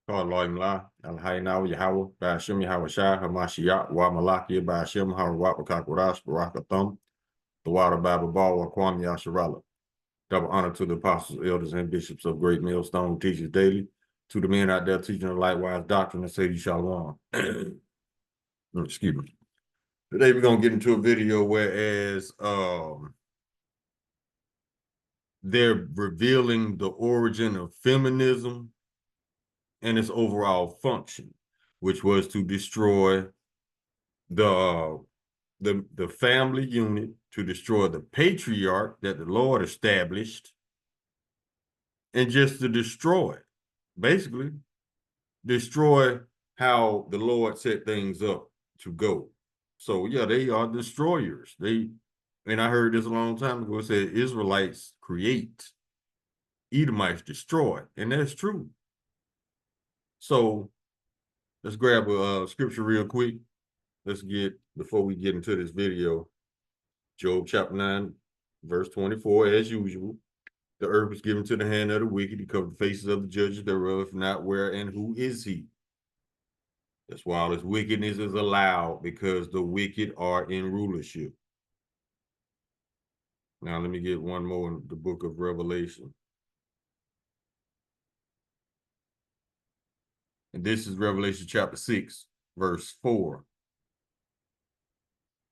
Imla, Al Hainaw Yahweh, Bashim Yahweh Shai, Hamashiach, Wa Malaki, Bashim, Harawat, Wakakurash, Barakathum, the Water Bible Ball, Wakwam Yasharala. Double honor to the apostles, elders, and bishops of Great Millstone who teaches daily, to the men out there teaching the likewise doctrine and say you shalom. Excuse me. Today we're gonna get into a video whereas they're revealing the origin of feminism and its overall function, which was to destroy the family unit, to destroy the patriarch that the Lord established, and just to destroy, basically, destroy how the Lord set things up to go. So yeah, they are destroyers. And I heard this a long time ago, it said Israelites create, Edomites destroy, and that's true. So let's grab a scripture real quick. Before we get into this video, Job chapter 9, verse 24, as usual. The earth was given to the hand of the wicked. He covered the faces of the judges thereof, not where and who is he? That's why all this wickedness is allowed, because the wicked are in rulership. Now let me get one more in the book of Revelation. And this is Revelation chapter 6, verse 4.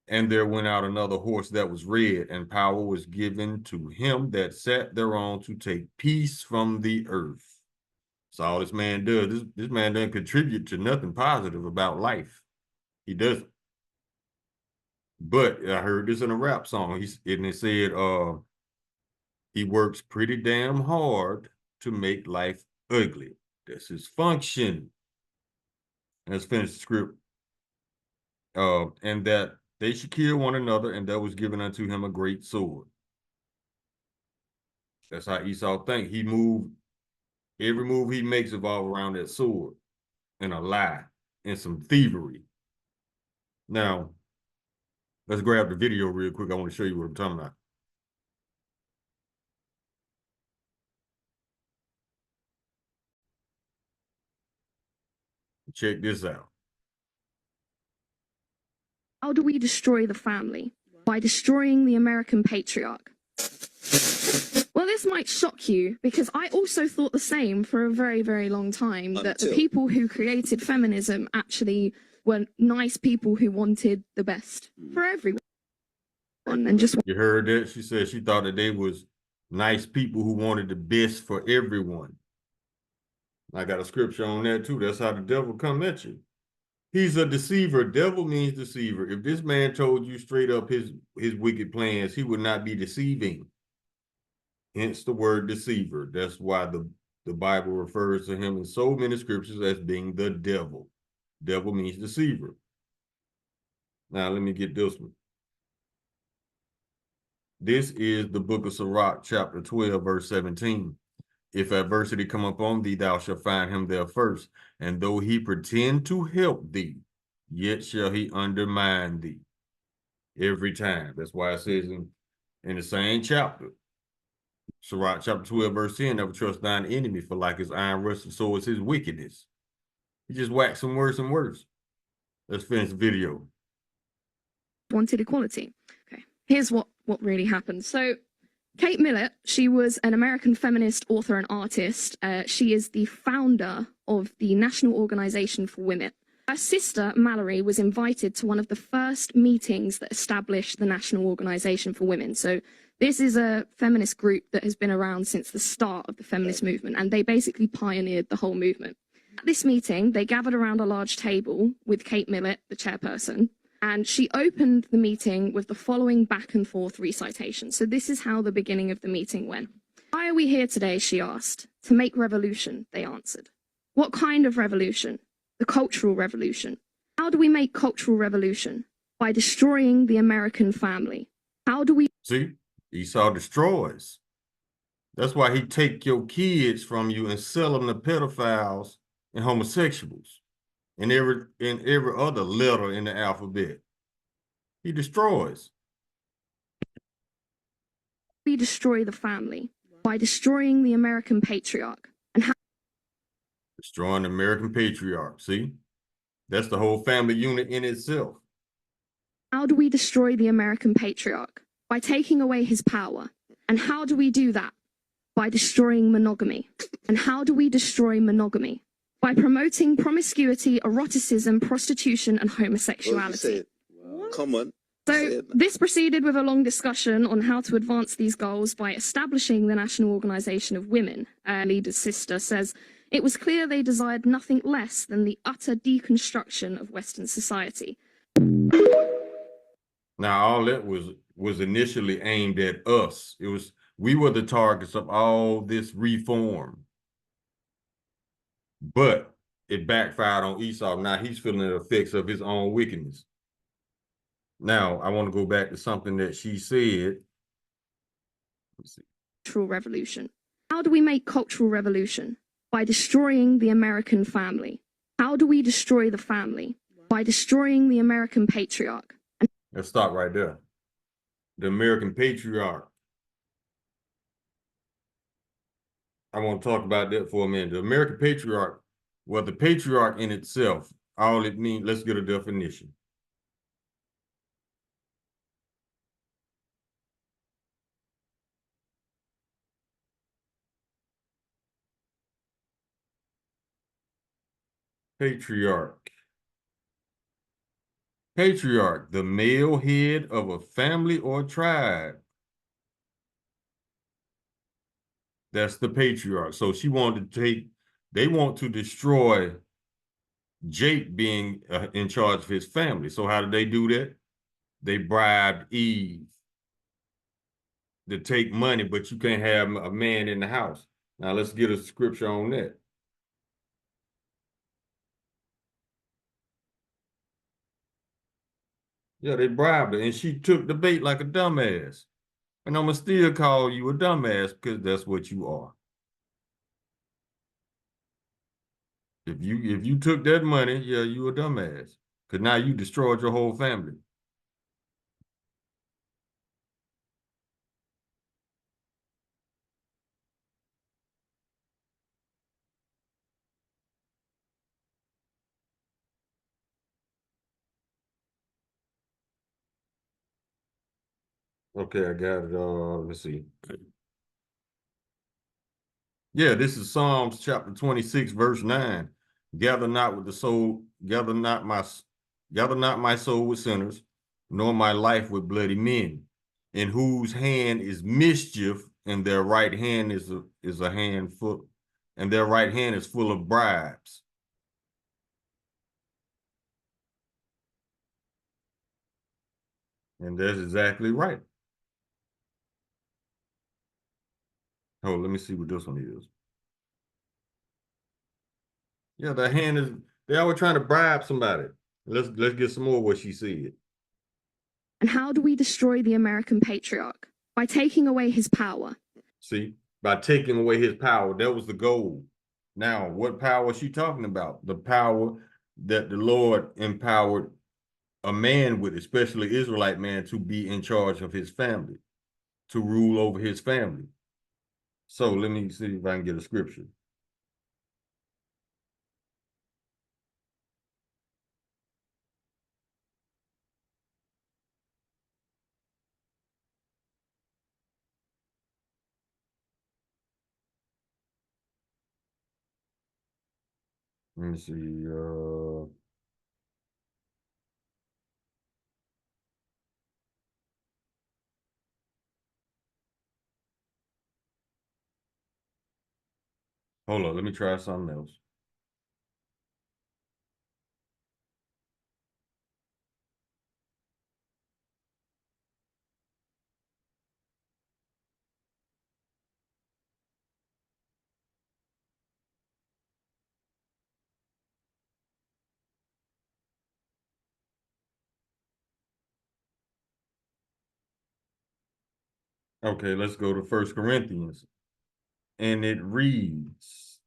And there went out another horse that was red, and power was given to him that sat thereon to take peace from the earth. That's all this man does. This man doesn't contribute to nothing positive about life. He doesn't. But I heard this in a rap song. It said, he works pretty damn hard to make life ugly. That's his function. Let's finish the script. And that they should kill one another, and there was given unto him a great sword. That's how Esau think. Every move he makes evolve around that sword and a lie and some thievery. Now, let's grab the video real quick. I want to show you what I'm talking about. Check this out. How do we destroy the family? By destroying the American patriarch. Well, this might shock you, because I also thought the same for a very, very long time, that the people who created feminism actually were nice people who wanted the best for everyone. And just, you heard that? She said she thought that they was nice people who wanted the best for everyone. I got a scripture on that too. That's how the devil come at you. He's a deceiver. Devil means deceiver. If this man told you straight up his wicked plans, he would not be deceiving. Hence the word deceiver. That's why the Bible refers to him in so many scriptures as being the devil. Devil means deceiver. Now let me get this one. This is the book of Sirach, chapter 12, verse 17. If adversity come upon thee, thou shalt find him there first. And though he pretend to help thee, yet shall he undermine thee. Every time. That's why it says in the same chapter, Sirach chapter 12, verse 10, never trust thine enemy, for like his iron rusted, so is his wickedness. He just whacks them worse and worse. Let's finish the video. wanted equality. Okay, here's what really happened. So Kate Millett, she was an American feminist author and artist. She is the founder of the National Organization for Women. Her sister, Mallory, was invited to one of the first meetings that established the National Organization for Women. So this is a feminist group that has been around since the start of the feminist movement, and they basically pioneered the whole movement. At this meeting, they gathered around a large table with Kate Millett, the chairperson, and she opened the meeting with the following back and forth recitation. So this is how the beginning of the meeting went. Why are we here today, she asked. To make revolution, they answered. What kind of revolution? The cultural revolution. How do we make cultural revolution? By destroying the American family. How do we... See, Esau destroys. That's why he take your kids from you and sell them to pedophiles and homosexuals and every other letter in the alphabet. He destroys. We destroy the family by destroying the American patriarch. And how... Destroying the American patriarch. See? That's the whole family unit in itself. How do we destroy the American patriarch? By taking away his power. And how do we do that? By destroying monogamy. And how do we destroy monogamy? By promoting promiscuity, eroticism, prostitution, and homosexuality. Come on. So this proceeded with a long discussion on how to advance these goals by establishing the National Organization of Women. Leader's sister says it was clear they desired nothing less than the utter deconstruction of Western society. Now, all that was initially aimed at us. We were the targets of all this reform. But it backfired on Esau. Now he's feeling the effects of his own wickedness. Now, I want to go back to something that she said. Let's see. Cultural revolution. How do we make cultural revolution? By destroying the American family. How do we destroy the family? By destroying the American patriarch. Let's stop right there. The American patriarch. I want to talk about that for a minute. The American patriarch, well, the patriarch in itself, all it means, let's get a definition. Patriarch. Patriarch, the male head of a family or tribe. That's the patriarch. So she wanted to they want to destroy Jake being in charge of his family. So how did they do that? They bribed Eve to take money, but you can't have a man in the house. Now let's get a scripture on that. Yeah, they bribed her, and she took the bait like a dumbass. And I'm gonna still call you a dumbass because that's what you are. If you took that money, yeah, you a dumbass. Because now you destroyed your whole family. Okay, I got it. Let's see. Yeah, this is Psalms chapter 26, verse 9. Gather not with the soul, gather not my soul with sinners, nor my life with bloody men, in whose hand is mischief, and their right hand is a handful, and their right hand is full of bribes. And that's exactly right. Oh, let me see what this one is. Yeah, the hand is, they always trying to bribe somebody. Let's get some more of what she said. And how do we destroy the American patriarch? By taking away his power. See, by taking away his power, that was the goal. Now, what power is she talking about? The power that the Lord empowered a man with, especially Israelite man, to be in charge of his family, to rule over his family. So let me see if I can get a scripture. Let me see. Hold on, let me try something else. Okay, let's go to 1 Corinthians. And it reads,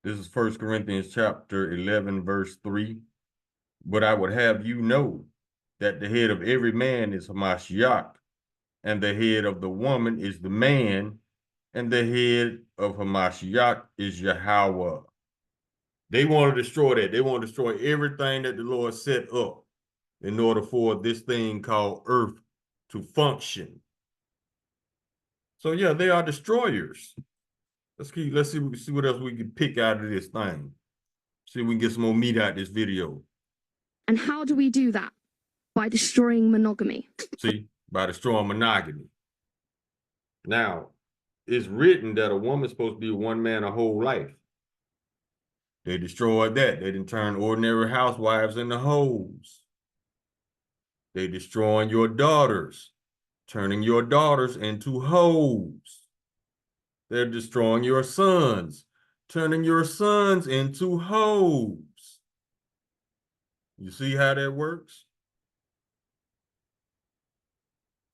this is 1 Corinthians chapter 11, verse 3. But I would have you know that the head of every man is Hamashiach, and the head of the woman is the man, and the head of Hamashiach is Yahweh. They want to destroy that. They want to destroy everything that the Lord set up in order for this thing called earth to function. So yeah, they are destroyers. Let's see what else we can pick out of this thing. See if we can get some more meat out of this video. And how do we do that? By destroying monogamy. See, by destroying monogamy. Now, it's written that a woman's supposed to be one man a whole life. They destroyed that. They didn't turn ordinary housewives into hoes. They destroying your daughters, turning your daughters into hoes. They're destroying your sons, turning your sons into hoes. You see how that works?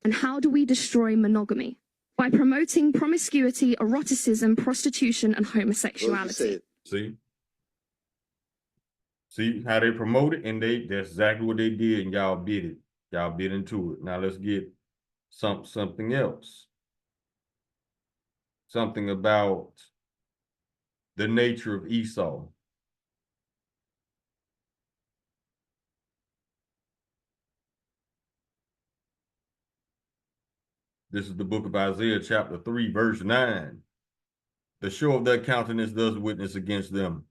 And how do we destroy monogamy? By promoting promiscuity, eroticism, prostitution, and homosexuality. See? See how they promote it? And that's exactly what they did, and y'all bid it. Y'all bid into it. Now let's get something else. Something about the nature of Esau. This is the book of Isaiah, chapter 3, verse 9. The show of their countenance does witness against them,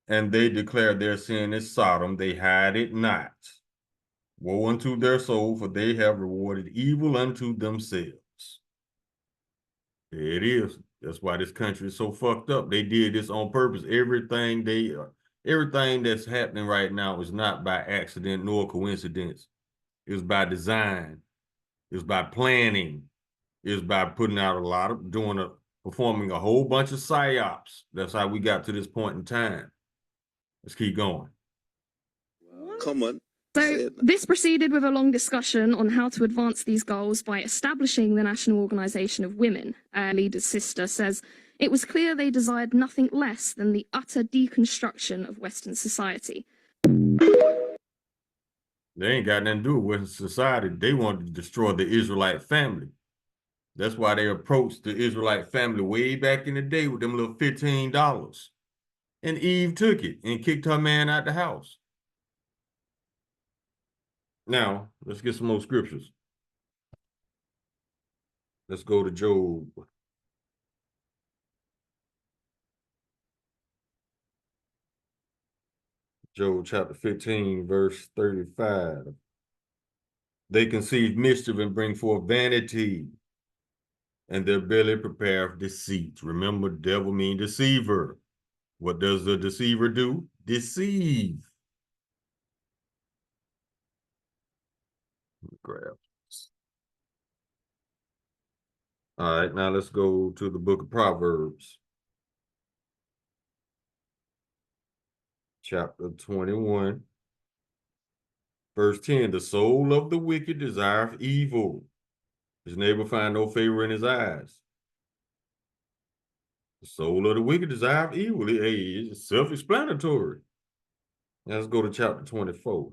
and they declare their sin is Sodom, they hide it not. Woe unto their soul, for they have rewarded evil unto themselves. There it is. That's why this country is so fucked up. They did this on purpose. Everything that's happening right now is not by accident nor coincidence. It's by design. It's by planning. It's by putting out performing a whole bunch of psyops. That's how we got to this point in time. Let's keep going. Come on. So this proceeded with a long discussion on how to advance these goals by establishing the National Organization of Women. Leader's sister says it was clear they desired nothing less than the utter deconstruction of Western society. They ain't got nothing to do with Western society. They wanted to destroy the Israelite family. That's why they approached the Israelite family way back in the day with them little $15. And Eve took it and kicked her man out the house. Now, let's get some more scriptures. Let's go to Job. Job chapter 15, verse 35. They conceive mischief and bring forth vanity, and their belly prepare deceit. Remember, devil means deceiver. What does the deceiver do? Deceive. Grab. All right, now let's go to the book of Proverbs. Chapter 21, verse 10. The soul of the wicked desireth evil. His neighbor find no favor in his eyes. The soul of the wicked desireth evil. It's self-explanatory. Now let's go to chapter 24.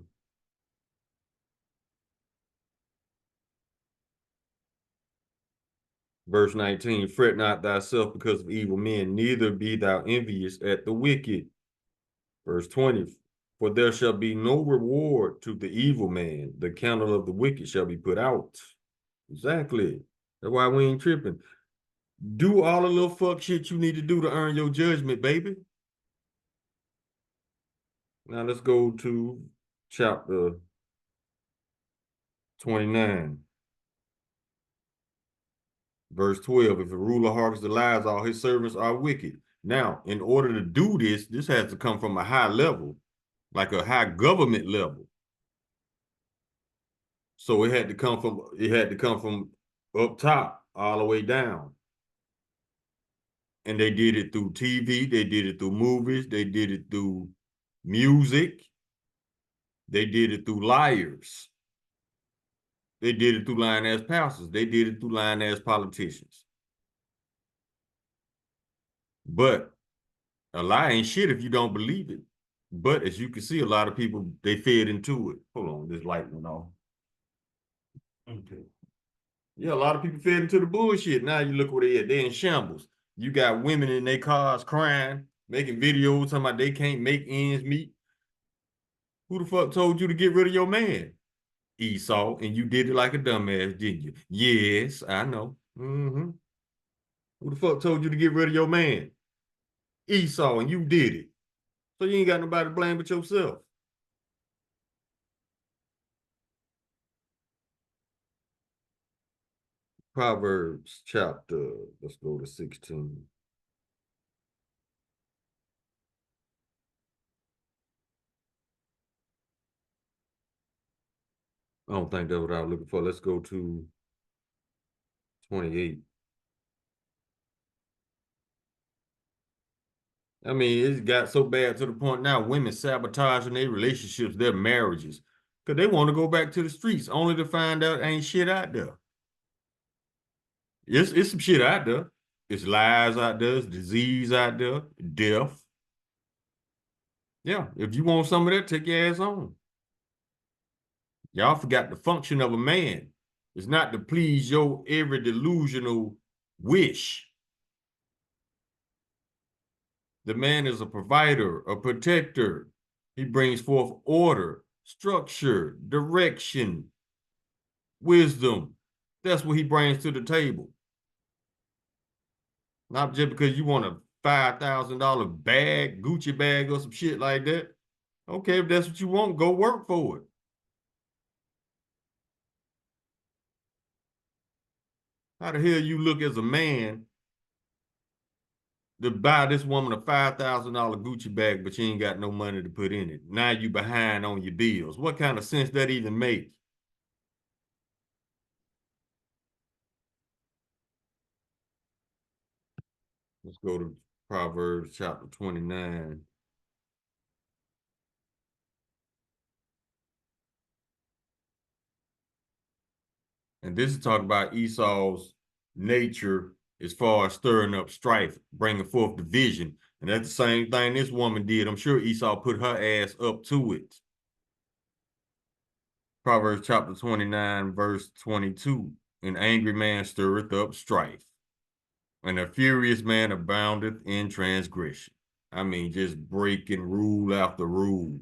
Verse 19, fret not thyself because of evil men, neither be thou envious at the wicked. Verse 20, for there shall be no reward to the evil man. The candle of the wicked shall be put out. Exactly. That's why we ain't tripping. Do all the little fuck shit you need to do to earn your judgment, baby. Now let's go to chapter 29. Verse 12, if a ruler hearkens to lies, all his servants are wicked. Now, in order to do this, this has to come from a high level, like a high government level. So it had to come from up top all the way down. And they did it through TV, they did it through movies, they did it through music, they did it through liars. They did it through lying-ass pastors. They did it through lying-ass politicians. But a lie ain't shit if you don't believe it. But as you can see, a lot of people, they fed into it. Hold on, this light went off. Okay. Yeah, a lot of people fed into the bullshit. Now you look where they at. They in shambles. You got women in their cars crying, making videos talking about they can't make ends meet. Who the fuck told you to get rid of your man? Esau, and you did it like a dumbass, didn't you? Yes, I know. Mm-hmm. Who the fuck told you to get rid of your man? Esau, and you did it. So you ain't got nobody to blame but yourself. Proverbs chapter, let's go to 16. I don't think that's what I was looking for. Let's go to 28. I mean, it's got so bad to the point now women sabotaging their relationships, their marriages, because they want to go back to the streets only to find out ain't shit out there. It's some shit out there. It's lies out there, it's disease out there, death. Yeah, if you want some of that, take your ass on. Y'all forgot the function of a man. It's not to please your every delusional wish. The man is a provider, a protector. He brings forth order, structure, direction, wisdom. That's what he brings to the table. Not just because you want a $5,000 bag, Gucci bag or some shit like that. Okay, if that's what you want, go work for it. How the hell you look as a man to buy this woman a $5,000 Gucci bag, but you ain't got no money to put in it? Now you behind on your bills. What kind of sense that even makes? Let's go to Proverbs chapter 29. And this is talking about Esau's nature as far as stirring up strife, bringing forth division. And that's the same thing this woman did. I'm sure Esau put her ass up to it. Proverbs chapter 29, verse 22. An angry man stirreth up strife, and a furious man aboundeth in transgression. I mean, just breaking rule after rule.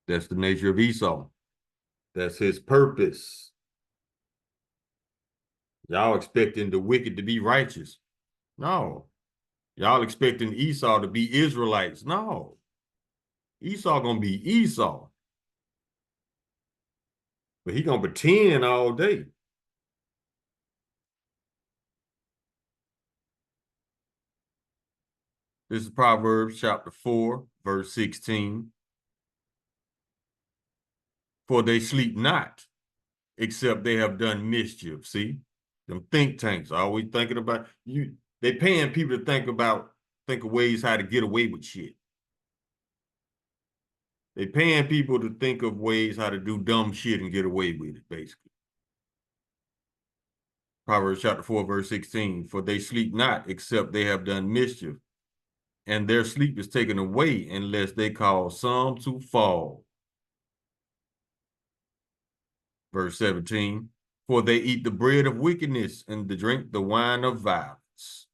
That's the nature of Esau. That's his purpose. Y'all expecting the wicked to be righteous. No. Y'all expecting Esau to be Israelites. No. Esau gonna be Esau. But he gonna pretend all day. This is Proverbs chapter 4, verse 16. For they sleep not, except they have done mischief. See? Them think tanks always thinking about you. They paying people to think of ways how to get away with shit. They paying people to think of ways how to do dumb shit and get away with it, basically. Proverbs chapter 4, verse 16. For they sleep not, except they have done mischief, and their sleep is taken away unless they cause some to fall. Verse 17. For they eat the bread of wickedness and drink the wine of violence.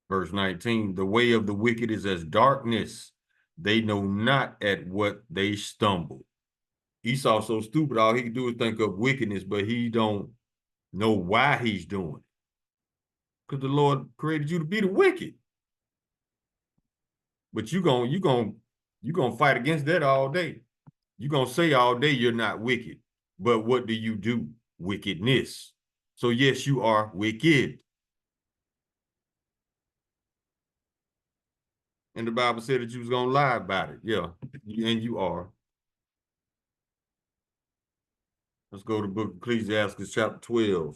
Verse 19, the way of the wicked is as darkness. They know not at what they stumble. Esau's so stupid, all he can do is think of wickedness, but he don't know why he's doing it. Because the Lord created you to be the wicked. But you gonna fight against that all day. You're gonna say all day you're not wicked. But what do? Wickedness. So yes, you are wicked. And the Bible said that you was gonna lie about it. Yeah, and you are. Let's go to the book of Ecclesiastes chapter 12.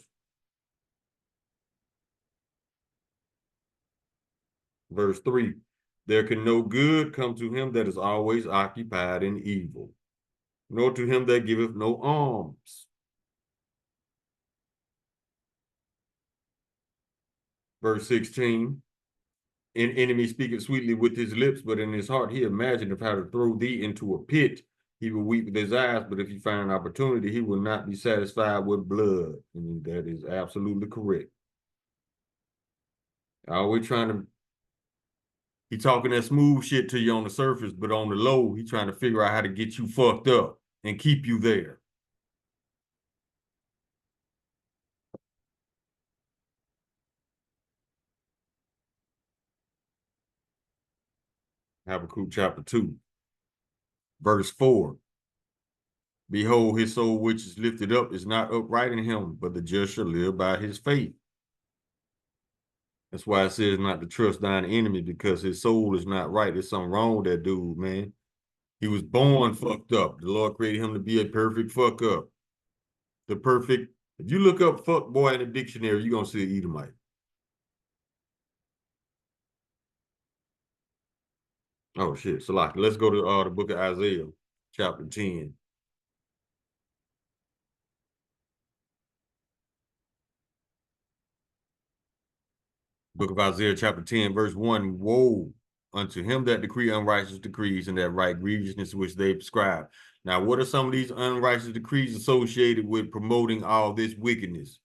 Verse 3. There can no good come to him that is always occupied in evil, nor to him that giveth no alms. Verse 16. An enemy speaketh sweetly with his lips, but in his heart he imagineth how to throw thee into a pit. He will weep with his eyes, but if he find opportunity, he will not be satisfied with blood. And that is absolutely correct. Always trying to, he talking that smooth shit to you on the surface, but on the low, he trying to figure out how to get you fucked up and keep you there. Habakkuk chapter 2, verse 4. Behold, his soul which is lifted up is not upright in him, but the just shall live by his faith. That's why it says not to trust thine enemy, because his soul is not right. There's something wrong with that dude, man. He was born fucked up. The Lord created him to be a perfect fuck up. The perfect, if you look up fuck boy in the dictionary, you're going to see an Edomite. Oh, shit. Salaki. Let's go to the book of Isaiah, chapter 10. Book of Isaiah, chapter 10, verse 1. Woe unto him that decree unrighteous decrees and that write grievousness which they prescribe. Now, what are some of these unrighteous decrees associated with promoting all this wickedness?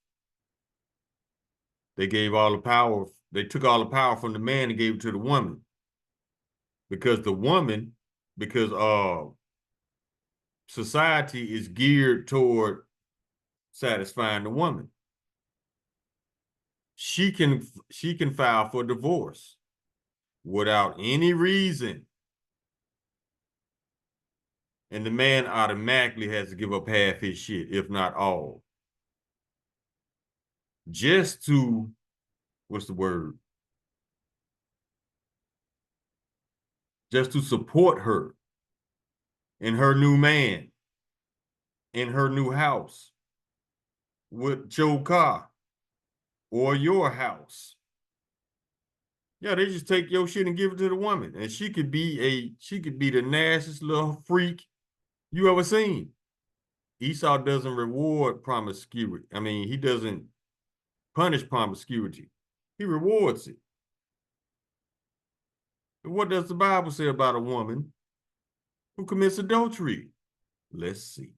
They gave all the power, they took all the power from the man and gave it to the woman. Because the woman, because society is geared toward satisfying the woman. She can file for divorce without any reason. And the man automatically has to give up half his shit, if not all. Just to, what's the word? Just to support her in her new man, in her new house, with your car or your house. Yeah, they just take your shit and give it to the woman. And she could be the nastiest little freak you ever seen. Esau doesn't reward promiscuity. I mean, he doesn't punish promiscuity. He rewards it. And what does the Bible say about a woman who commits adultery? Let's see.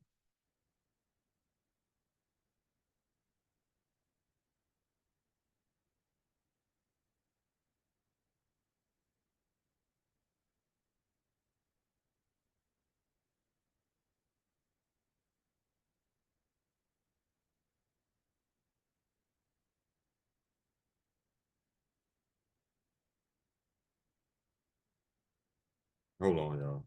Hold on, y'all.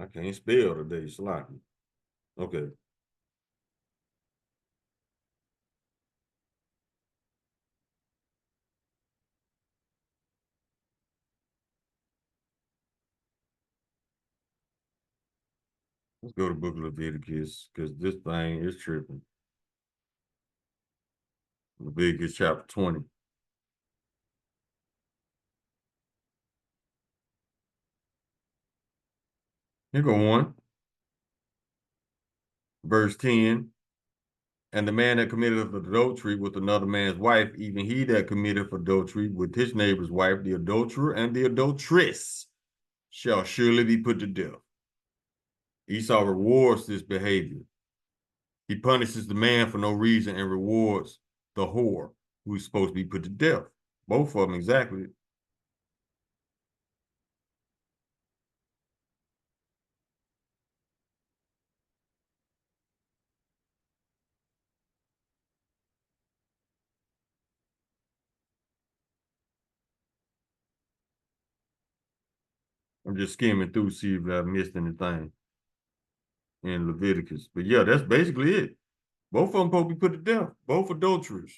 I can't spell today, sloppy. Okay. Let's go to Book of Leviticus, because this thing is tripping. Leviticus chapter 20. Here go one. Verse 10. And the man that committeth adultery with another man's wife, even he that committeth adultery with his neighbor's wife, the adulterer and the adulteress, shall surely be put to death. Esau rewards this behavior. He punishes the man for no reason and rewards the whore, who's supposed to be put to death. Both of them exactly. I'm just skimming through, see if I missed anything in Leviticus. But yeah, that's basically it. Both of them supposed to be put to death. Both adulterers.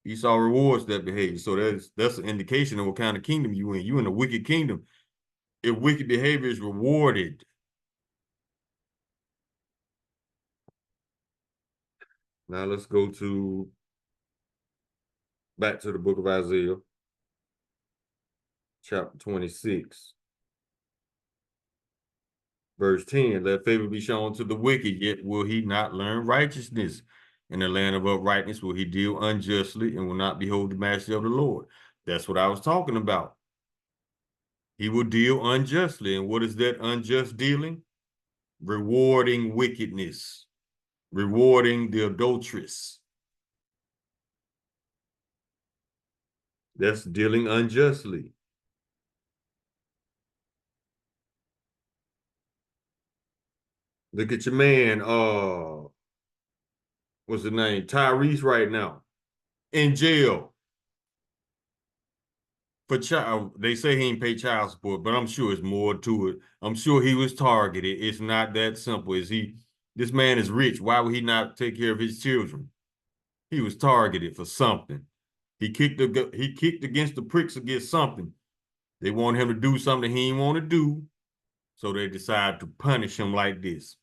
Esau rewards that behavior. So that's an indication of what kind of kingdom you in. You in a wicked kingdom. If wicked behavior is rewarded. Now let's go back to the book of Isaiah, chapter 26. Verse 10, let favor be shown to the wicked, yet will he not learn righteousness. In the land of uprightness will he deal unjustly and will not behold the majesty of the Lord. That's what I was talking about. He will deal unjustly. And what is that unjust dealing? Rewarding wickedness, rewarding the adulteress. That's dealing unjustly. Look at your man, what's his name? Tyrese right now in jail for child. They say he ain't pay child support, but I'm sure it's more to it. I'm sure he was targeted. It's not that simple. This man is rich. Why would he not take care of his children? He was targeted for something. He kicked against the pricks against something. They want him to do something he didn't want to do. So they decide to punish him like this.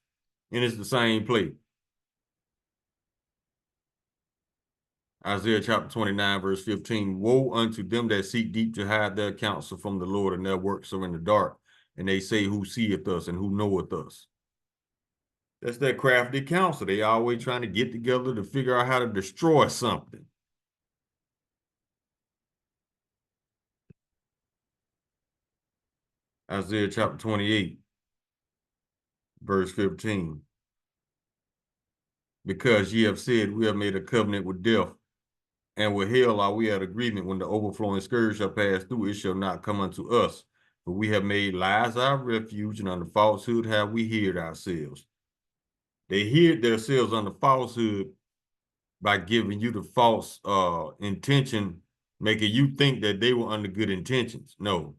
And it's the same play. Isaiah chapter 29, verse 15. Woe unto them that seek deep to hide their counsel from the Lord, and their works are in the dark. And they say, who seeth us and who knoweth us? That's that crafty counsel. They always trying to get together to figure out how to destroy something. Isaiah chapter 28, verse 15. Because ye have said, we have made a covenant with death, and with hell are we at agreement. When the overflowing scourge shall pass through, it shall not come unto us. For we have made lies our refuge, and under falsehood have we hid ourselves. They hid themselves under falsehood by giving you the false intention, making you think that they were under good intentions. No.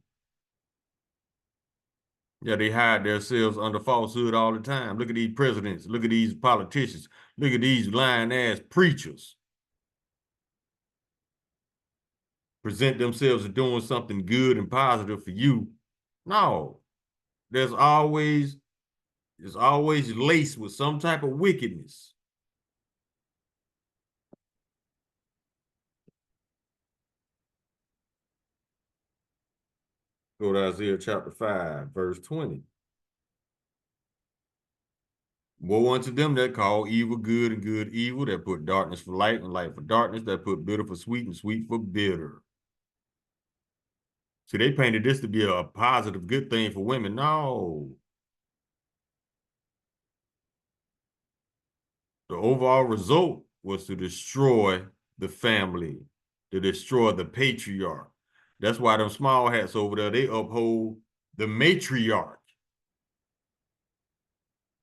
Yeah, they hide themselves under falsehood all the time. Look at these presidents. Look at these politicians. Look at these lying-ass preachers. Present themselves as doing something good and positive for you. No. There's always laced with some type of wickedness. Go to Isaiah chapter 5, verse 20. Woe unto them that call evil good and good evil, that put darkness for light and light for darkness, that put bitter for sweet and sweet for bitter. See, they painted this to be a positive, good thing for women. No. The overall result was to destroy the family, to destroy the patriarch. That's why them small hats over there, they uphold the matriarch.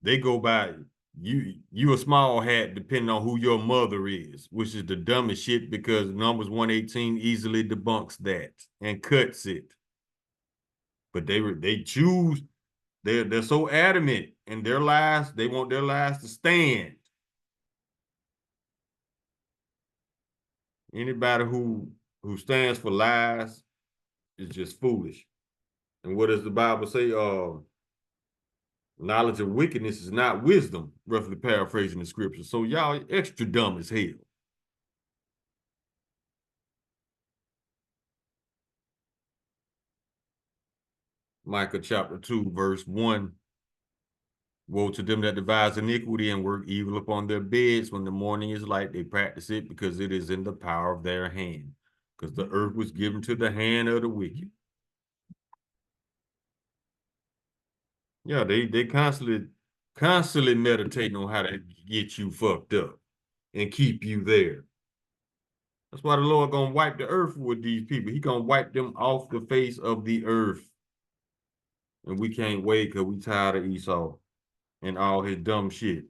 They go by you a small hat depending on who your mother is, which is the dumbest shit because Numbers 118 easily debunks that and cuts it. But they choose, they're so adamant in their lies, they want their lies to stand. Anybody who stands for lies is just foolish. And what does the Bible say? Knowledge of wickedness is not wisdom, roughly paraphrasing the scripture. So y'all extra dumb as hell. Micah chapter 2, verse 1. Woe to them that devise iniquity and work evil upon their beds. When the morning is light, they practice it because it is in the power of their hand. Because the earth was given to the hand of the wicked. Yeah, they constantly meditating on how to get you fucked up and keep you there. That's why the Lord gonna wipe the earth with these people. He gonna wipe them off the face of the earth. And we can't wait because we tired of Esau and all his dumb shit,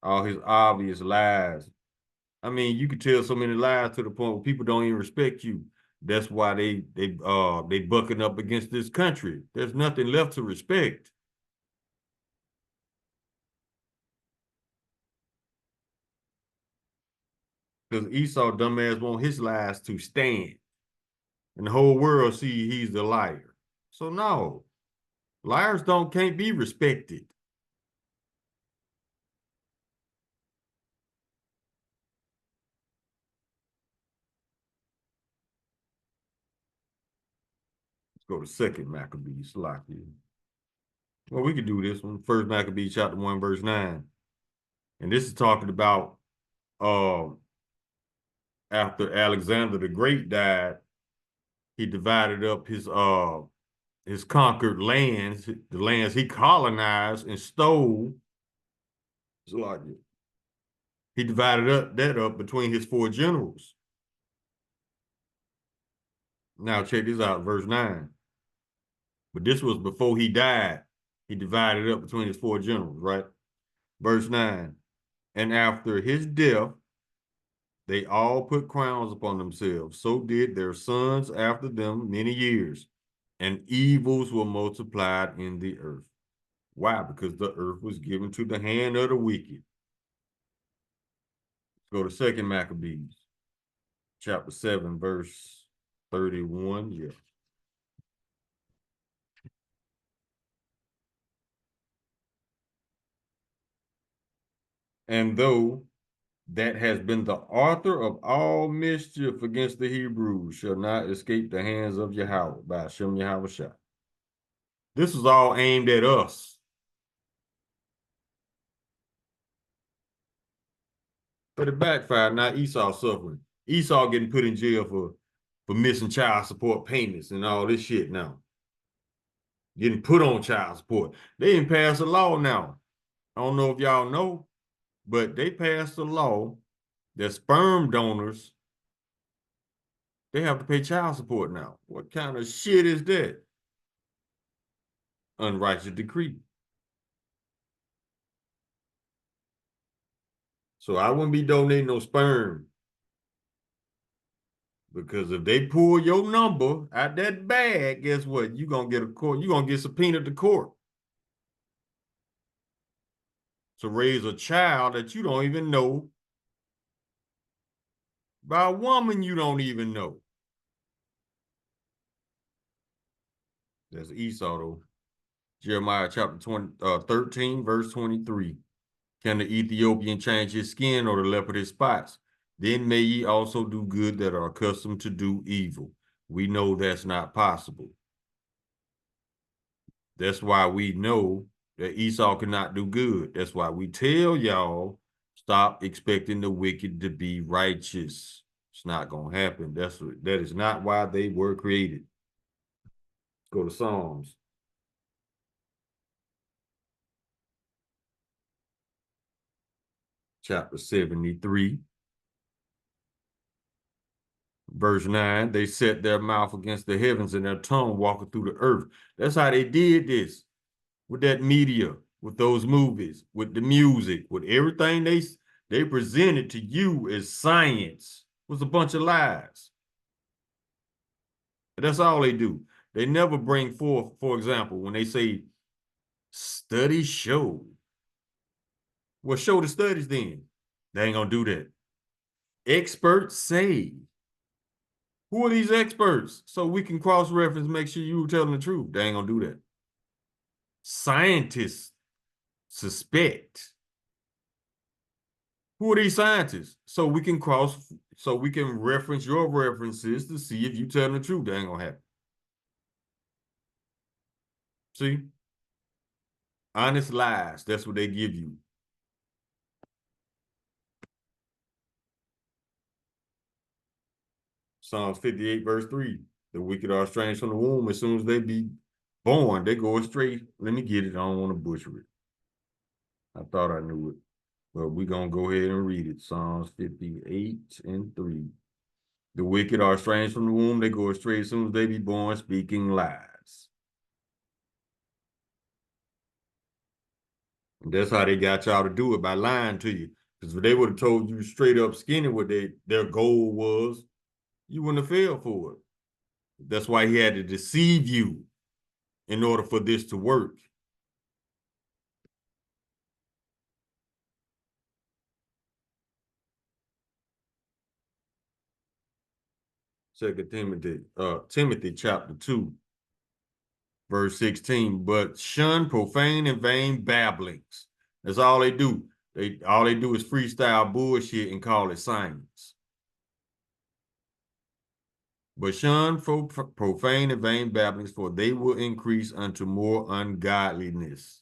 all his obvious lies. I mean, you could tell so many lies to the point where people don't even respect you. That's why they bucking up against this country. There's nothing left to respect. Because Esau dumbass want his lies to stand. And the whole world see he's the liar. So no, liars can't be respected. Let's go to Second Maccabees, Salakia. Well, we could do this one. First Maccabees chapter 1, verse 9. And this is talking about uh, after Alexander the Great died, he divided up his conquered lands, the lands he colonized and stole. He divided that up between his 4 generals. Now check this out, verse 9. But this was before he died. He divided it up between his 4 generals, right? Verse 9. And after his death, they all put crowns upon themselves. So did their sons after them many years. And evils were multiplied in the earth. Why? Because the earth was given to the hand of the wicked. Let's go to 2 Maccabees, chapter 7, verse 31. Yeah. And though that has been the author of all mischief against the Hebrews shall not escape the hands of Yahweh by Hashem Yahweh Shah. This is all aimed at us. But it backfired. Now Esau suffering. Esau getting put in jail for missing child support payments and all this shit now. Getting put on child support. They didn't pass a law now. I don't know if y'all know, but they passed a law that sperm donors, they have to pay child support now. What kind of shit is that? Unrighteous decree. So I wouldn't be donating no sperm. Because if they pull your number out that bag, guess what? You're gonna get you're gonna get subpoenaed to court to raise a child that you don't even know by a woman you don't even know. That's Esau though. Jeremiah chapter 13, verse 23. Can the Ethiopian change his skin or the leopard his spots? Then may ye also do good that are accustomed to do evil. We know that's not possible. That's why we know that Esau cannot do good. That's why we tell y'all, stop expecting the wicked to be righteous. It's not going to happen. That is not why they were created. Let's go to Psalms. Chapter 73. Verse 9, they set their mouth against the heavens and their tongue walking through the earth. That's how they did this with that media, with those movies, with the music, with everything they presented to you as science was a bunch of lies. That's all they do. They never bring forth, for example, when they say studies show. Well, show the studies then. They ain't gonna do that. Experts say. Who are these experts? So we can cross-reference, make sure you telling the truth. They ain't gonna do that. Scientists suspect. Who are these scientists? So we can reference your references to see if you telling the truth. That ain't gonna happen. See? Honest lies. That's what they give you. Psalms 58, verse 3. The wicked are estranged from the womb. As soon as they be born, they go astray. Let me get it. I don't want to butcher it. I thought I knew it. But we're going to go ahead and read it. Psalms 58 and 3. The wicked are estranged from the womb. They go astray as soon as they be born, speaking lies. And that's how they got y'all to do it, by lying to you. Because if they would have told you straight up skinny what their goal was, you wouldn't have fell for it. That's why he had to deceive you in order for this to work. Second Timothy chapter 2, verse 16. But shun profane and vain babblings. That's all they do. All they do is freestyle bullshit and call it science. But shun profane and vain babblings, for they will increase unto more ungodliness.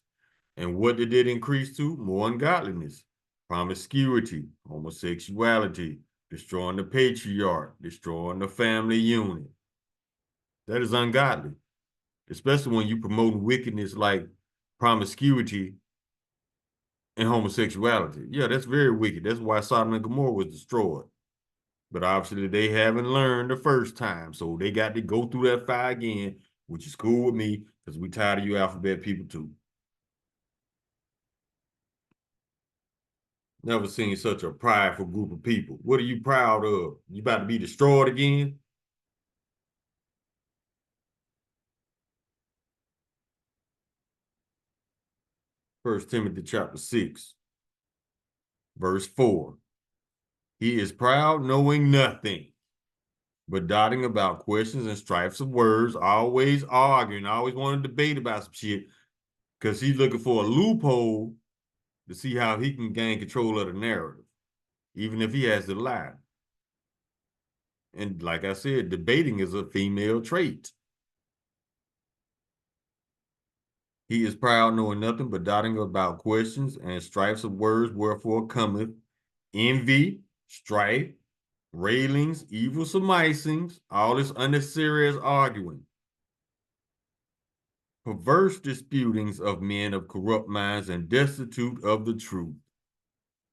And what did it increase to? More ungodliness, promiscuity, homosexuality, destroying the patriarch, destroying the family unit. That is ungodly, especially when you promote wickedness like promiscuity and homosexuality. Yeah, that's very wicked. That's why Sodom and Gomorrah was destroyed. But obviously they haven't learned the first time, so they got to go through that fire again, which is cool with me because we tired of you alphabet people too. Never seen such a prideful group of people. What are you proud of? You about to be destroyed again? First Timothy chapter 6, verse 4. He is proud, knowing nothing, but dotting about questions and strifes of words, always arguing, always want to debate about some shit, because he's looking for a loophole to see how he can gain control of the narrative, even if he has to lie. And like I said, debating is a female trait. He is proud, knowing nothing, but doting about questions and strifes of words, wherefore cometh envy, strife, railings, evil surmisings, all this unnecessary as arguing. Perverse disputings of men of corrupt minds and destitute of the truth,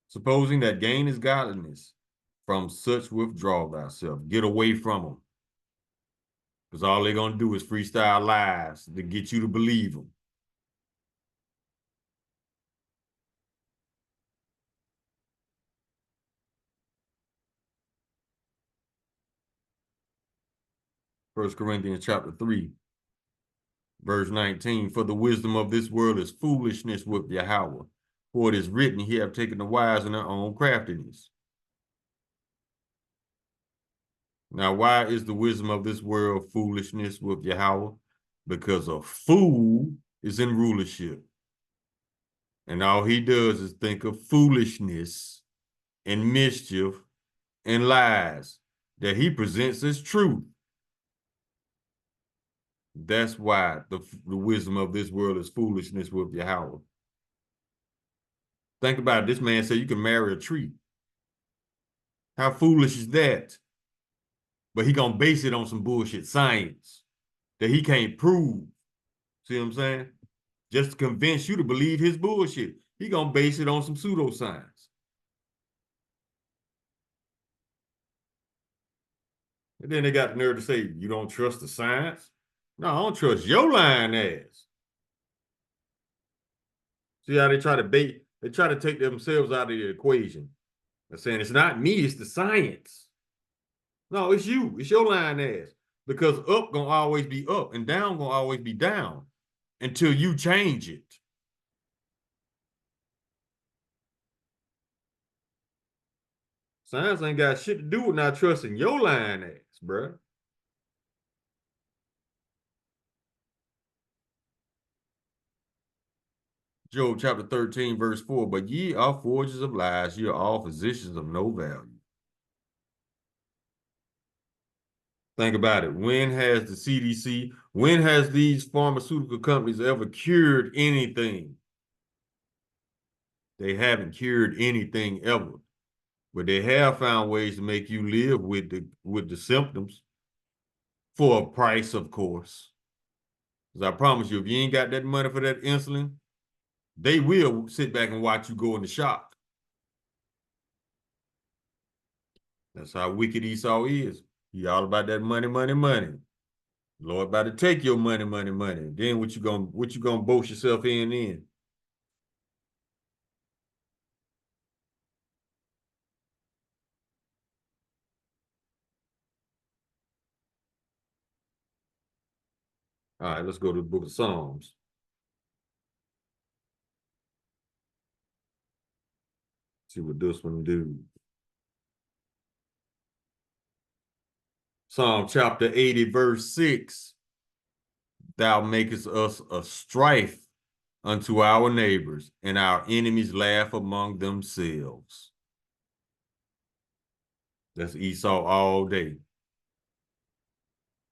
supposing that gain is godliness. From such withdraw thyself. Get away from them. Because all they're going to do is freestyle lies to get you to believe them. First Corinthians chapter 3, verse 19. For the wisdom of this world is foolishness with Yahweh. For it is written, he have taken the wise in their own craftiness. Now, why is the wisdom of this world foolishness with Yahweh? Because a fool is in rulership. And all he does is think of foolishness and mischief and lies that he presents as truth. That's why the wisdom of this world is foolishness with Yahweh. Think about it. This man said you can marry a tree. How foolish is that? But he gonna base it on some bullshit science that he can't prove. See what I'm saying? Just to convince you to believe his bullshit. He gonna base it on some pseudoscience. And then they got the nerve to say, you don't trust the science? No, I don't trust your lying ass. See how they try to take themselves out of the equation. They're saying it's not me, it's the science. No, it's you. It's your lying ass. Because up gonna always be up and down gonna always be down until you change it. Science ain't got shit to do with not trusting your lying ass, bruh. Job chapter 13, verse 4. But ye are forgers of lies, ye are all physicians of no value. Think about it. When has the CDC, when has these pharmaceutical companies ever cured anything? They haven't cured anything ever. But they have found ways to make you live with the symptoms for a price, of course. Because I promise you, if you ain't got that money for that insulin, they will sit back and watch you go into shock. That's how wicked Esau is. He all about that money, money, money. Lord about to take your money, money, money. Then what you gonna boast yourself in? All right, let's go to the book of Psalms. See what this one do. Psalm chapter 80, verse 6. Thou makest us a strife unto our neighbors, and our enemies laugh among themselves. That's Esau all day.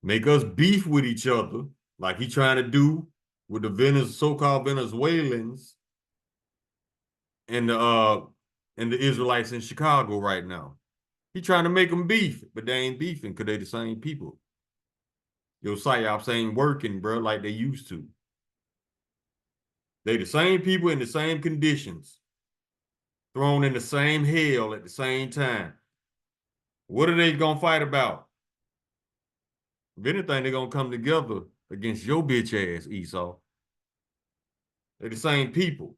make us beef with each other, like he trying to do with the so-called Venezuelans and the Israelites in Chicago right now. He trying to make them beef, but they ain't beefing because they the same people. Your psyops ain't working, bro, like they used to. They the same people in the same conditions, thrown in the same hell at the same time. What are they gonna fight about? If anything, they're gonna come together against your bitch ass, Esau. They're the same people.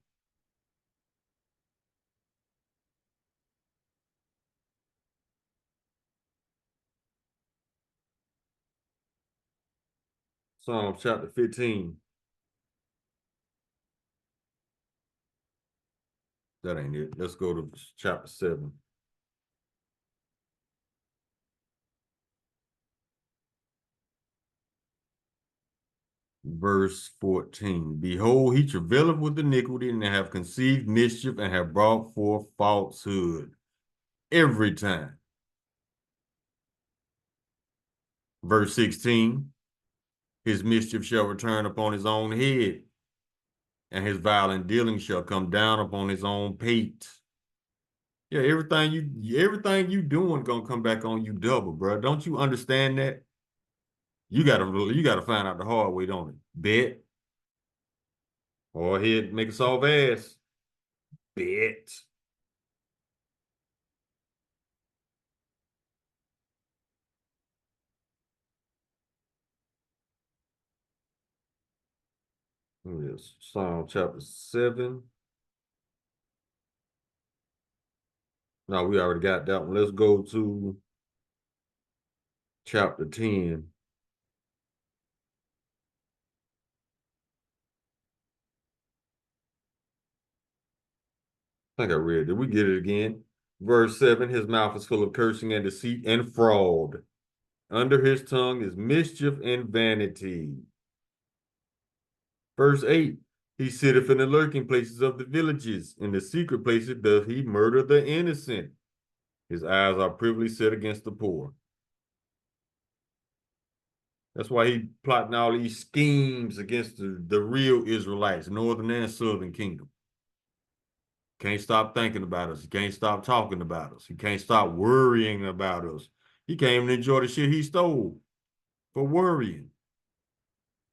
Psalm chapter 15. That ain't it. Let's go to chapter 7. Verse 14. Behold, he travaileth with iniquity, and have conceived mischief, and have brought forth falsehood every time. Verse 16. His mischief shall return upon his own head, and his violent dealing shall come down upon his own pate. Yeah, everything you doing gonna come back on you double, bro. Don't you understand that? You gotta find out the hard way, don't it? Bet. Or head make a soft ass. Bet. Yes, Psalm chapter 7. No, we already got that one. Let's go to chapter 10. I think I read it. Did we get it again? Verse 7, his mouth is full of cursing and deceit and fraud. Under his tongue is mischief and vanity. Verse 8, he sitteth in the lurking places of the villages. In the secret places doth he murder the innocent. His eyes are privily set against the poor. That's why he plotting all these schemes against the real Israelites, northern and southern kingdom. Can't stop thinking about us. He can't stop talking about us. He can't stop worrying about us. He can't even enjoy the shit he stole for worrying.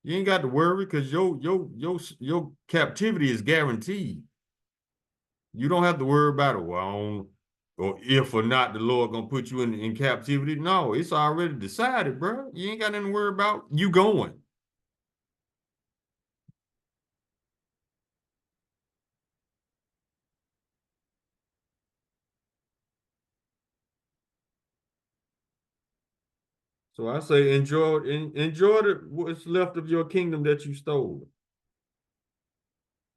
You ain't got to worry because your captivity is guaranteed. You don't have to worry about it. Well, or if or not the Lord gonna put you in captivity. No, it's already decided, bro. You ain't got nothing to worry about. You going. So I say enjoy what's left of your kingdom that you stole.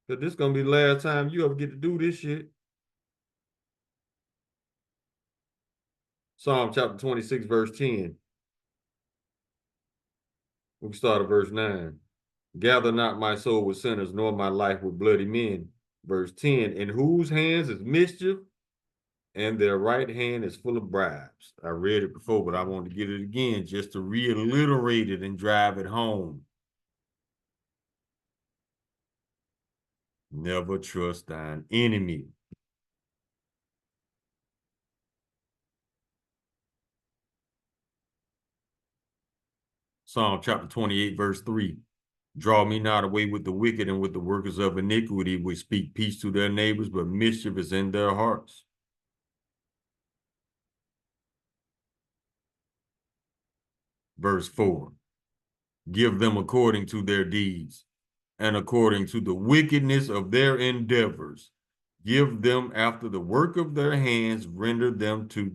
Because this is gonna be the last time you ever get to do this shit. Psalm chapter 26, verse 10. We can start at verse 9. Gather not my soul with sinners, nor my life with bloody men. Verse 10. In whose hands is mischief, and their right hand is full of bribes. I read it before, but I want to get it again just to reiterate it and drive it home. Never trust thine enemy. Psalm chapter 28, verse 3. Draw me not away with the wicked and with the workers of iniquity, which speak peace to their neighbors, but mischief is in their hearts. Verse 4. Give them according to their deeds and according to the wickedness of their endeavors. Give them after the work of their hands, render to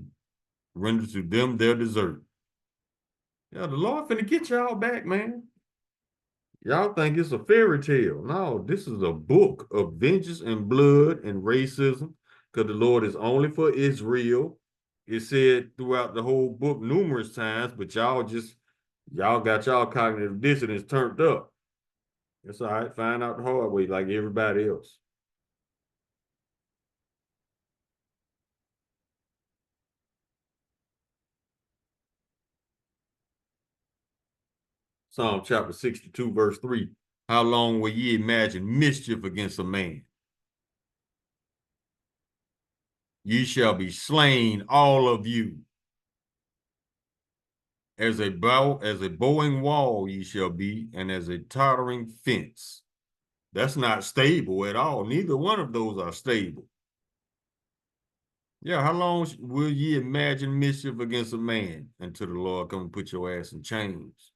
them their desert. Yeah, the Lord finna get y'all back, man. Y'all think it's a fairy tale. No, this is a book of vengeance and blood and racism, because the Lord is only for Israel. It said throughout the whole book numerous times, but y'all got y'all cognitive dissonance turned up. It's all right. Find out the hard way like everybody else. Psalm chapter 62, verse 3. How long will ye imagine mischief against a man? Ye shall be slain, all of you. As a bowing wall ye shall be, and as a tottering fence. That's not stable at all. Neither one of those are stable. Yeah, how long will ye imagine mischief against a man until the Lord come and put your ass in chains?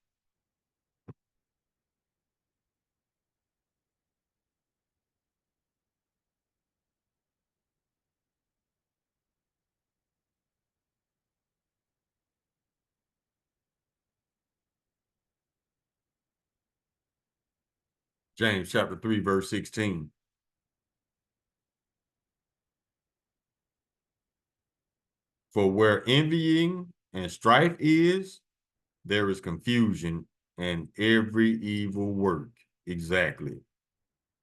James chapter 3, verse 16. For where envying and strife is, there is confusion and every evil work. Exactly.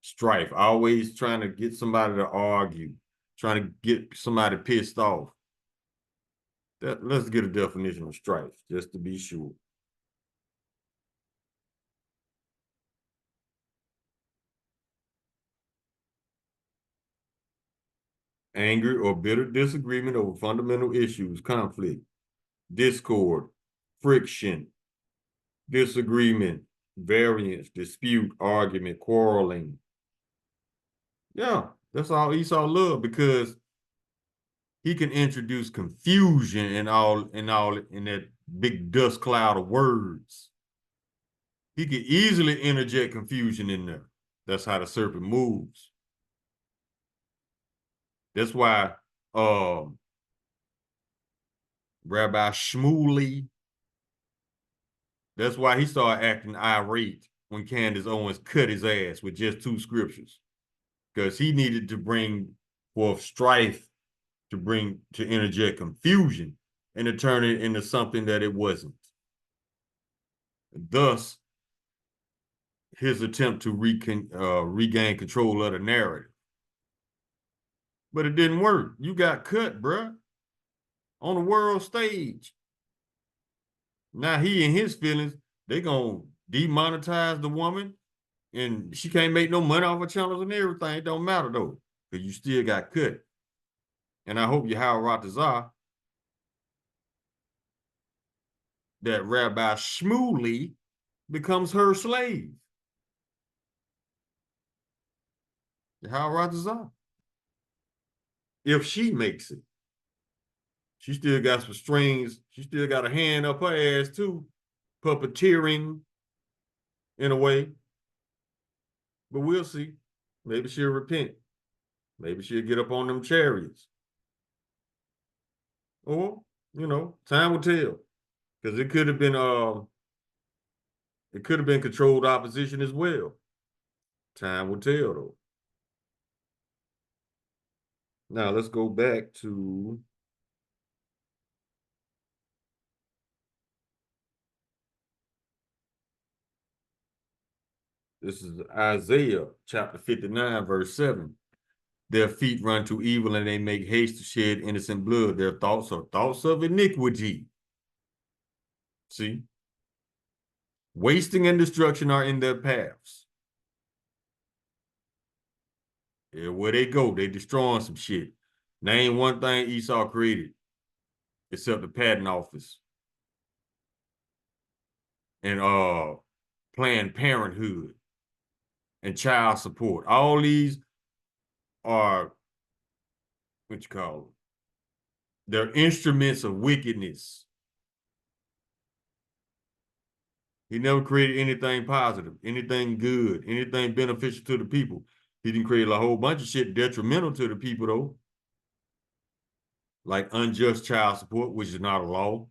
Strife, always trying to get somebody to argue, trying to get somebody pissed off. Let's get a definition of strife, just to be sure. Anger or bitter disagreement over fundamental issues, conflict, discord, friction, disagreement, variance, dispute, argument, quarreling. Yeah, that's all Esau loved, because he can introduce confusion in that big dust cloud of words. He could easily interject confusion in there. That's how the serpent moves. That's why Rabbi Shmuley, that's why he started acting irate when Candace Owens cut his ass with just 2 scriptures, because he needed to bring forth strife, to interject confusion and to turn it into something that it wasn't. Thus, his attempt to regain control of the narrative. But it didn't work. You got cut, bruh, on the world stage. Now he and his feelings, they gonna demonetize the woman, and she can't make no money off her channels and everything. It don't matter though, because you still got cut. And I hope Yahweh Ratazah, that Rabbi Shmuley, becomes her slave. Yahweh Ratazah. If she makes it. She still got some strings. She still got a hand up her ass too, puppeteering in a way. But we'll see. Maybe she'll repent. Maybe she'll get up on them chariots. Or, time will tell. Because it could have been controlled opposition as well. Time will tell though. Now let's go back to this is Isaiah chapter 59, verse 7. Their feet run to evil and they make haste to shed innocent blood. Their thoughts are thoughts of iniquity. See? Wasting and destruction are in their paths. Yeah, where they go, they destroying some shit. Name one thing Esau created except the patent office and Planned Parenthood and child support. All these are what you call them. They're instruments of wickedness. He never created anything positive, anything good, anything beneficial to the people. He didn't create a whole bunch of shit detrimental to the people, though. Like unjust child support, which is not a law.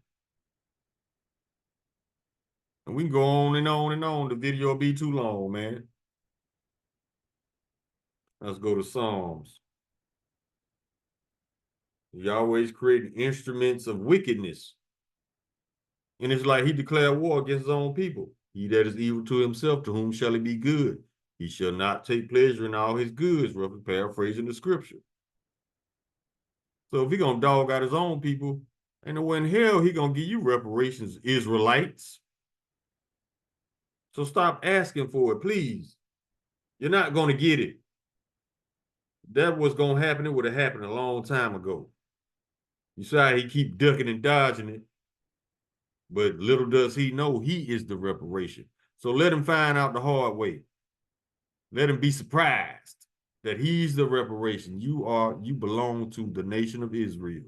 And we can go on and on and on. The video will be too long, man. Let's go to Psalms. He always creating instruments of wickedness. And it's like he declared war against his own people. He that is evil to himself, to whom shall he be good? He shall not take pleasure in all his goods, roughly paraphrasing the scripture. So if he gonna dog out his own people, ain't no way in hell he gonna give you reparations, Israelites. So stop asking for it, please. You're not going to get it. That was going to happen. It would have happened a long time ago. You see how he keep ducking and dodging it. But little does he know he is the reparation. So let him find out the hard way. Let him be surprised that he's the reparation. You belong to the nation of Israel.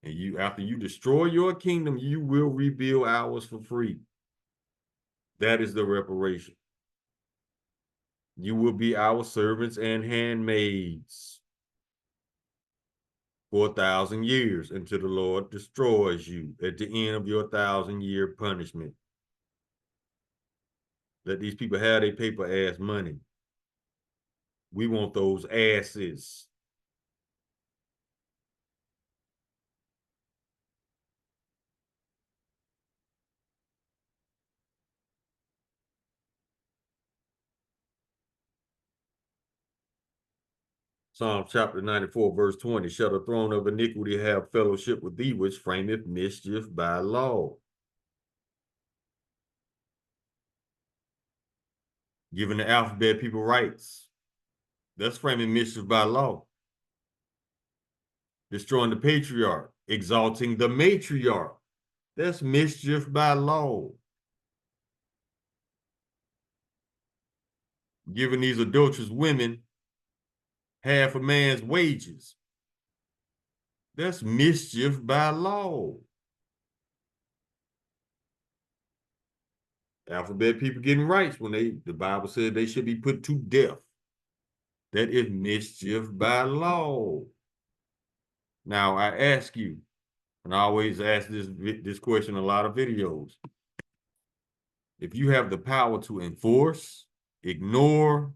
And after you destroy your kingdom, you will rebuild ours for free. That is the reparation. You will be our servants and handmaids for 1,000 years until the Lord destroys you at the end of your 1,000-year punishment. Let these people have their paper ass money. We want those asses. Psalm chapter 94, verse 20, shall the throne of iniquity have fellowship with thee, which frameth mischief by law. Giving the alphabet people rights. That's framing mischief by law. Destroying the patriarch, exalting the matriarch. That's mischief by law. Giving these adulterous women half a man's wages. That's mischief by law. Alphabet people getting rights when the Bible said they should be put to death. That is mischief by law. Now I ask you, and I always ask this question in a lot of videos. If you have the power to enforce, ignore,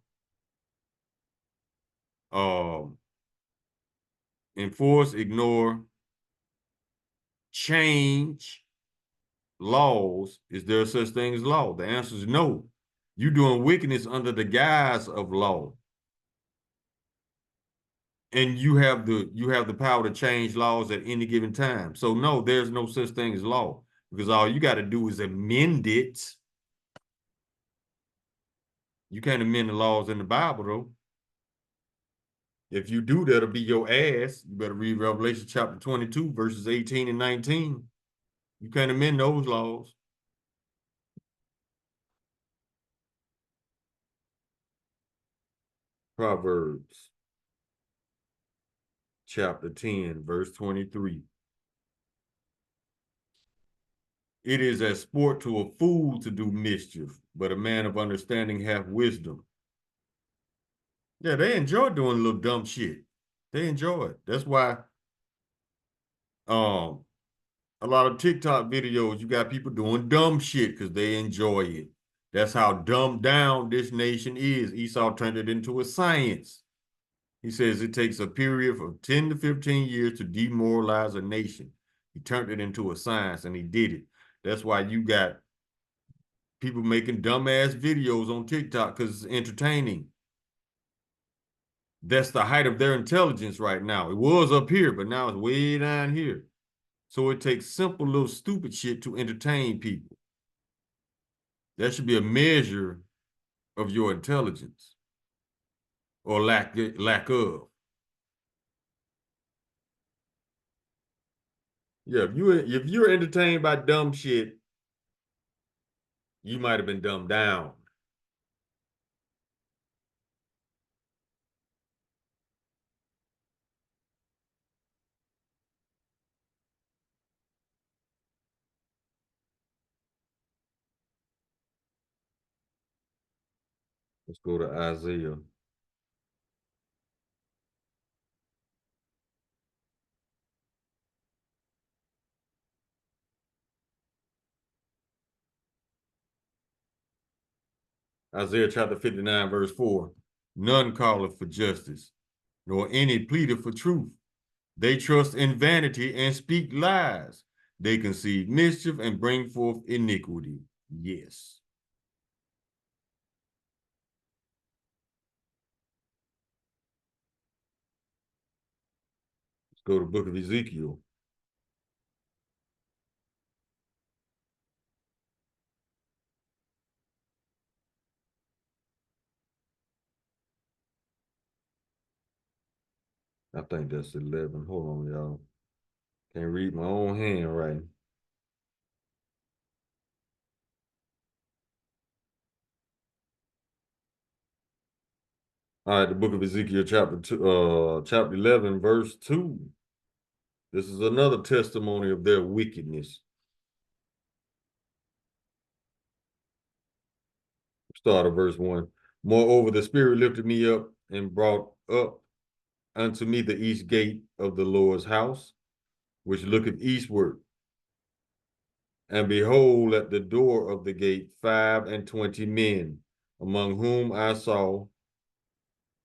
change laws, is there such thing as law? The answer is no. You're doing wickedness under the guise of law. And you have the power to change laws at any given time. So no, there's no such thing as law, because all you got to do is amend it. You can't amend the laws in the Bible, though. If you do, that'll be your ass. You better read Revelation chapter 22, verses 18 and 19. You can't amend those laws. Proverbs chapter 10, verse 23. It is as sport to a fool to do mischief, but a man of understanding hath wisdom. Yeah, they enjoy doing a little dumb shit. They enjoy it. That's why a lot of TikTok videos, you got people doing dumb shit because they enjoy it. That's how dumbed down this nation is. Esau turned it into a science. He says it takes a period of 10 to 15 years to demoralize a nation. He turned it into a science, and he did it. That's why you got people making dumbass videos on TikTok because it's entertaining. That's the height of their intelligence right now. It was up here, but now it's way down here. So it takes simple little stupid shit to entertain people. That should be a measure of your intelligence or lack of. Yeah, if you're entertained by dumb shit, you might have been dumbed down. Let's go to Isaiah. Isaiah chapter 59, verse 4. None calleth for justice, nor any pleadeth for truth. They trust in vanity and speak lies. They conceive mischief and bring forth iniquity. Yes. Let's go to the book of Ezekiel. I think that's 11. Hold on, y'all. Can't read my own handwriting. All right, the book of Ezekiel, chapter 11, verse 2. This is another testimony of their wickedness. Start of verse 1. Moreover, the Spirit lifted me up and brought up unto me the east gate of the Lord's house, which looketh eastward. And behold, at the door of the gate 25 men, among whom I saw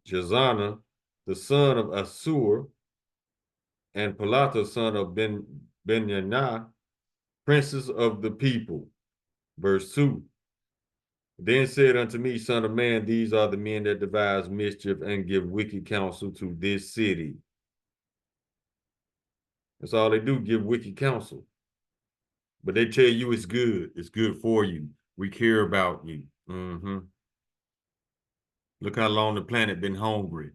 Jezana, the son of Assur, and Pelata, son of Benyanah, princes of the people. Verse 2. Then said unto me, Son of man, these are the men that devise mischief and give wicked counsel to this city. That's all they do, give wicked counsel. But they tell you it's good for you. We care about you. Look how long the planet been hungry.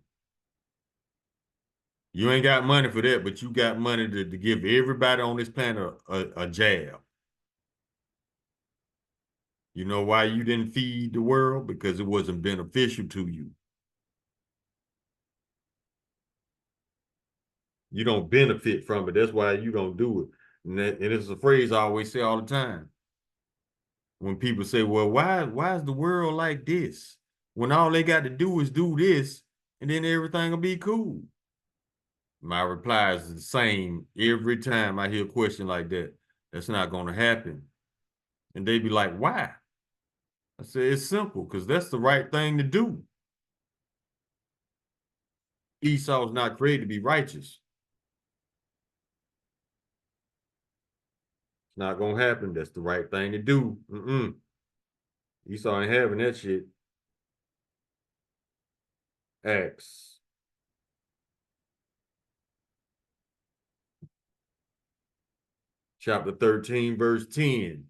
You ain't got money for that, but you got money to give everybody on this planet a jab. You know why you didn't feed the world? Because it wasn't beneficial to you. You don't benefit from it. That's why you don't do it. And it's a phrase I always say all the time. When people say, well, why is the world like this? When all they got to do is do this, and then everything will be cool. My reply is the same every time I hear a question like that. That's not going to happen. And they be like, why? I say, it's simple, because that's the right thing to do. Esau's not created to be righteous. It's not going to happen. That's the right thing to do. Esau ain't having that shit. Acts. Chapter 13, verse 10.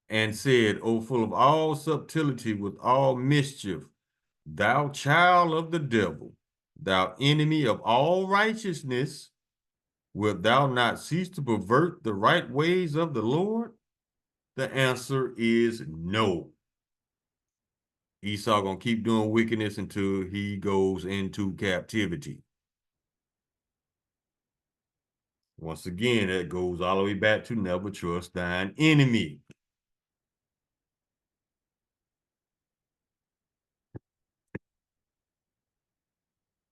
And said, O full of all subtlety with all mischief, thou child of the devil, thou enemy of all righteousness, wilt thou not cease to pervert the right ways of the Lord? The answer is no. Esau gonna keep doing wickedness until he goes into captivity. Once again, that goes all the way back to never trust thine enemy.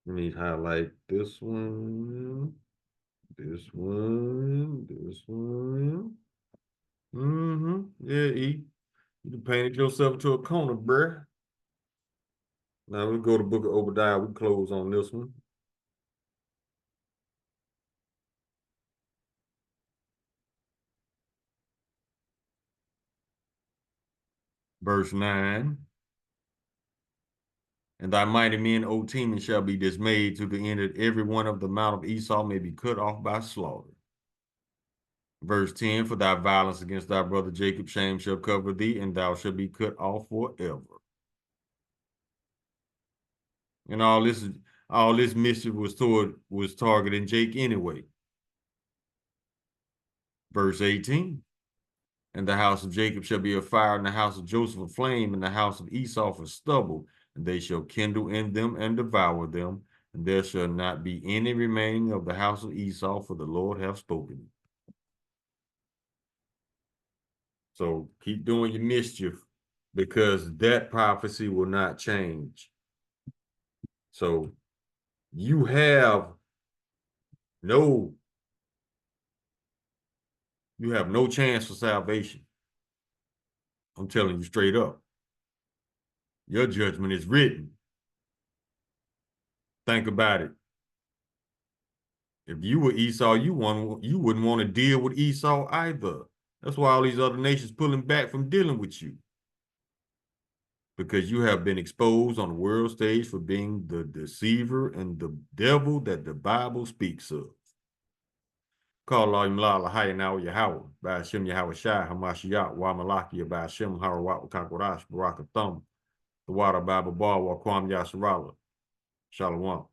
Let me highlight this one, this one, this one. Yeah, E. You painted yourself into a corner, bruh. Now we go to Book of Obadiah. We close on this one. Verse 9. And thy mighty men, O Teman, shall be dismayed to the end that every one of the mount of Esau may be cut off by slaughter. Verse 10, for thy violence against thy brother Jacob, shame shall cover thee, and thou shalt be cut off forever. And all this mischief was targeting Jake anyway. Verse 18, and the house of Jacob shall be a fire, and the house of Joseph a flame, and the house of Esau for stubble, and they shall kindle in them and devour them, and there shall not be any remaining of the house of Esau, for the Lord hath spoken. So keep doing your mischief, because that prophecy will not change. So you have no chance for salvation. I'm telling you straight up. Your judgment is written. Think about it. If you were Esau, you wouldn't want to deal with Esau either. That's why all these other nations pulling back from dealing with you. Because you have been exposed on the world stage for being the deceiver and the devil that the Bible speaks of. Call Allah Imla Lahayanaw Yahweh, by Hashem Yahweh Shai, Hamashiach, Wa Malaki, by Hashem Harawat, Kakorash, Barakathum, the water Bible Bar, Wakwam Yasharala. Shalom.